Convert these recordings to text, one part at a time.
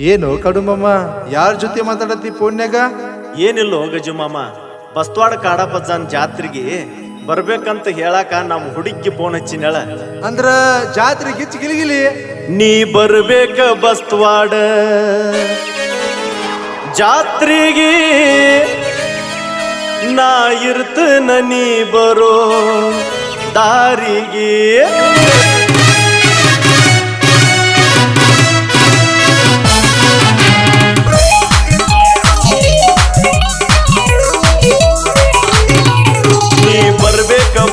ಏನು ಕಡುಮಮ್ಮ ಯಾರ ಜೊತೆ ಮಾತಾಡತಿ ಫೋನ್ಯಾಗ? ಏನಿಲ್ಲೋ ಗಜು ಮಾಮ, ಬಸ್ತವಾಡ ಕಾಡಪ್ಪಜ್ಜನ್ ಜಾತ್ರೆಗೆ ಬರ್ಬೇಕಂತ ಹೇಳಾಕ ನಮ್ಮ ಹುಡುಗಿ ಫೋನ್ ಹಚ್ಚಿನಳ. ಅಂದ್ರ ಜಾತ್ರೆ ಗಿಚ್ಚ ಗಿಲಿಗಿಲಿ. ನೀ ಬರ್ಬೇಕ ಬಸ್ತವಾಡ ಜಾತ್ರೆಗೆ, ನಾ ಇರ್ತನ ನೀ ಬರೋ ದಾರಿಗೆ.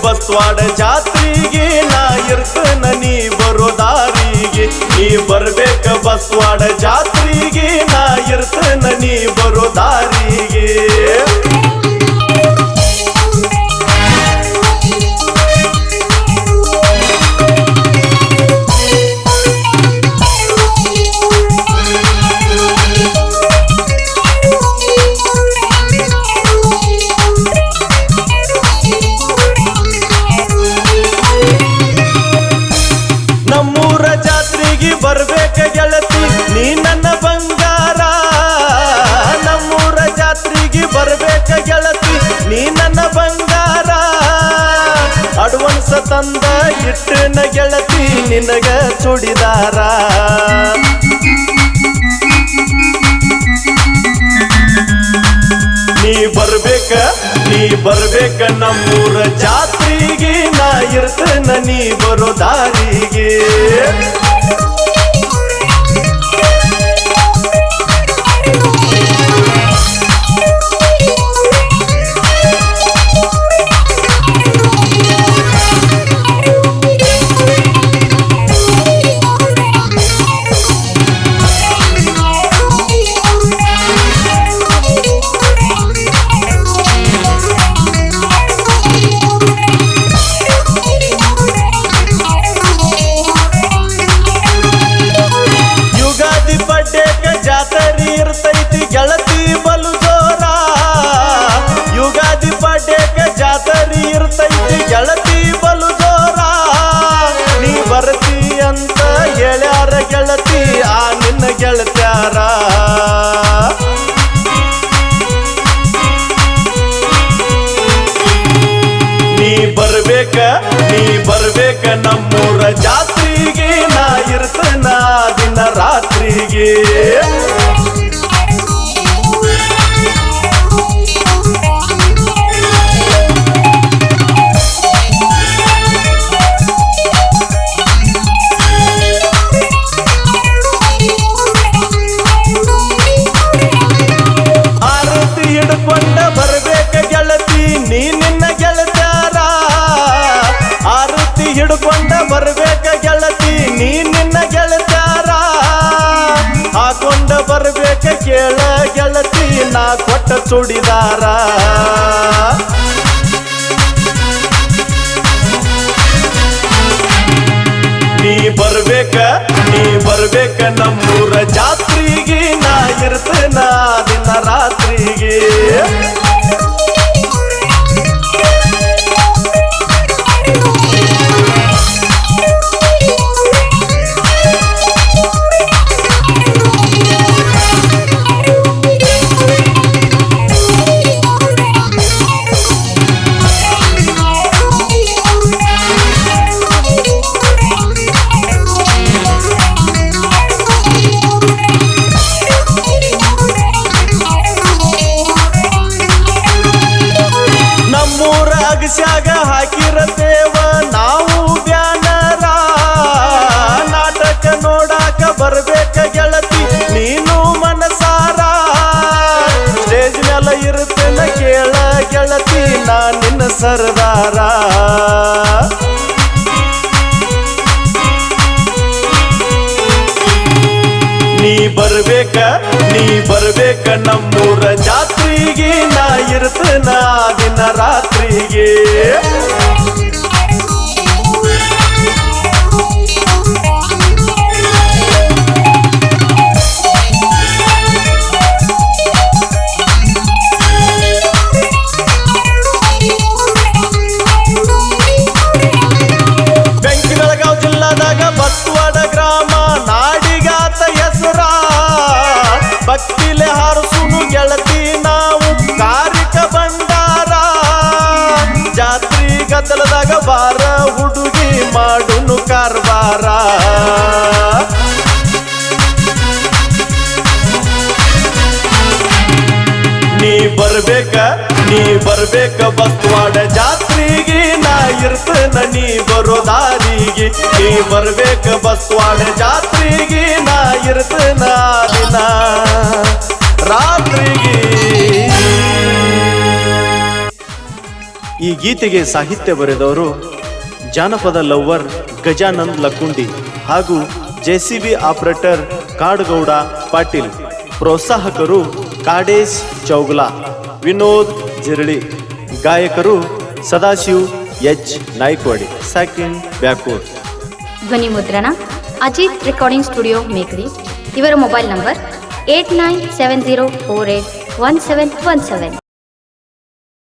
ಬಸ್ತವಾಡ ಜಾತ್ರೆಗೆ, ನಾ ಇರ್ತನ ನೀ ಬರೋ ದಾರಿಗೆ. ನೀ ಬರ್ಬೇಕ ಬಸ್ತವಾಡ ಜಾತ್ರೆಗೆ, ನಾ ಇರ್ತನ ನೀ ಬರೋ ದಾರಿಗೆ. ಬರ್ಬೇಕ ಗೆಳತಿ ನೀ ನನ್ನ ಬಂಗಾರ, ನಮ್ಮೂರ ಜಾತ್ರೆಗೆ ಬರ್ಬೇಕ ಗೆಳತಿ ನೀ ನನ್ನ ಬಂಗಾರ. ಅಡ್ವಾನ್ಸ್ ತಂದ ಇಟ್ಟನ ಗೆಳತಿ ನಿನಗ ಚೂಡಿದಾರ. ನೀ ಬರ್ಬೇಕ ನಮ್ಮೂರ ಜಾತ್ರೆಗೆ, ನಾ ಇರ್ತನ ನೀ ಬರೋ ದಾರಿಗೆ. ಜಾತ್ರೆ ಇರ್ತೈತಿ ಗೆಳತಿ ಬಲು ಜೋರ, ಯುಗಾದಿ ಪಾಡ್ಯಕ ಜಾತ್ರೆ ಇರ್ತೈತಿ ಗೆಳತಿ ಬಲು ಜೋರ. ನೀ ಬರ್ತಿ ಅಂತ ಹೇಳ್ಯಾರ ಗೆಳತಿ ಆ ನಿನ್ನ ಗೆಳತ್ಯಾರ. ನೀ ಬರ್ಬೇಕ ನಮ್ಮೂರ ಜಾತ್ರೆಗೆ, ನಾ ಇರ್ತನ ದಿನ ರಾತ್ರಿಗೆ. ಆರತಿ ಹಿಡ್ಕೊಂಡ ಬರ್ಬೇಕ ಗೆಳತಿ ನೀ ನಿನ್ನ ಗೆಳತ್ಯಾರ. ಆರತಿ ಹಿಡ್ಕೊಂಡ ಬರ್ಬೇಕ ಗೆಳತಿ ನೀ ನಿನ್ನ ಗೆಳತ್ಯಾರ. ಹಾಕೊಂಡ ಬರ್ಬೇಕ ಕೇಳ ಗೆಳತಿ ನಾ ಕೊಟ್ಟ ಚೂಡಿದಾರ. ನೀ ಬರ್ಬೇಕ ನಮ್ಮೂರ ಜಾತ್ರೆಗೆ, ನಾ ಇರ್ತನ ದಿನ ರಾತ್ರಿಗೆ. ಅಗಸ್ಯಾಗ ಹಾಕಿರತೇವ ನಾವು ಬ್ಯಾನರ, ನಾಟಕ ನೋಡಾಕ ಬರ್ಬೇಕ ಗೆಳತಿ ನೀನು ಮನಸಾರ. ಸ್ಟೇಜ್ ಮೇಲೆ ಇರ್ತೇನ ಕೇಳ ಗೆಳತಿ ನಾ ನಿನ್ನ ಸರ್ದಾರ. ನೀ ಬರ್ಬೇಕ ನಮ್ಮೂರ ಜಾತ್ರೆಗೆ, ನಾ ಇರ್ತನ ದಿನ ರಾತ್ರಿಗೆ. ಬೆಳಗಾವಿ ಜಿಲ್ಲಾದಾಗ ಬಸ್ತವಾಡ ಗ್ರಾಮ ನಾಡಿಗಾತ ಹೆಸರ. ಬಾರ ಹುಡುಗಿ ಮಾಡುನು ಕಾರ್ಬಾರ. ನೀ ಬರ್ಬೇಕ ಬಸ್ವಾಡ ಜಾತ್ರೆಗೆ ನಾ ಇರ್ತನ ನೀ ಬರೋ ದಾರಿಗೆ. ನೀ ಬರ್ಬೇಕ ಬಸ್ವಾಡ ಜಾತ್ರೆಗೆ ನಾ ಇರ್ತನ ದಿನ ರಾತ್ರಿಗೆ. ಈ ಗೀತೆಗೆ ಸಾಹಿತ್ಯ ಬರೆದವರು ಜಾನಪದ ಲವ್ವರ್ ಗಜಾನಂದ್ ಲಕ್ಕುಂಡಿ ಹಾಗೂ JCB ಆಪರೇಟರ್ ಕಾಡಗೌಡ ಪಾಟೀಲ್. ಪ್ರೋತ್ಸಾಹಕರು ಕಾಡೇಶ್ ಚೌಗಲಾ, ವಿನೋದ್ ಜಿರಳಿ. ಗಾಯಕರು ಸದಾಶಿವ್ H ನಾಯ್ಕವಾಡಿ, ಸೆಕೆಂಡ್ ಬ್ಯಾಕೂರ್. ಧ್ವನಿ ಮುದ್ರಣ ಅಜಿತ್ ರೆಕಾರ್ಡಿಂಗ್ ಸ್ಟುಡಿಯೋ ಮೇಕರಿ. ಇವರ ಮೊಬೈಲ್ ನಂಬರ್ 8970481717.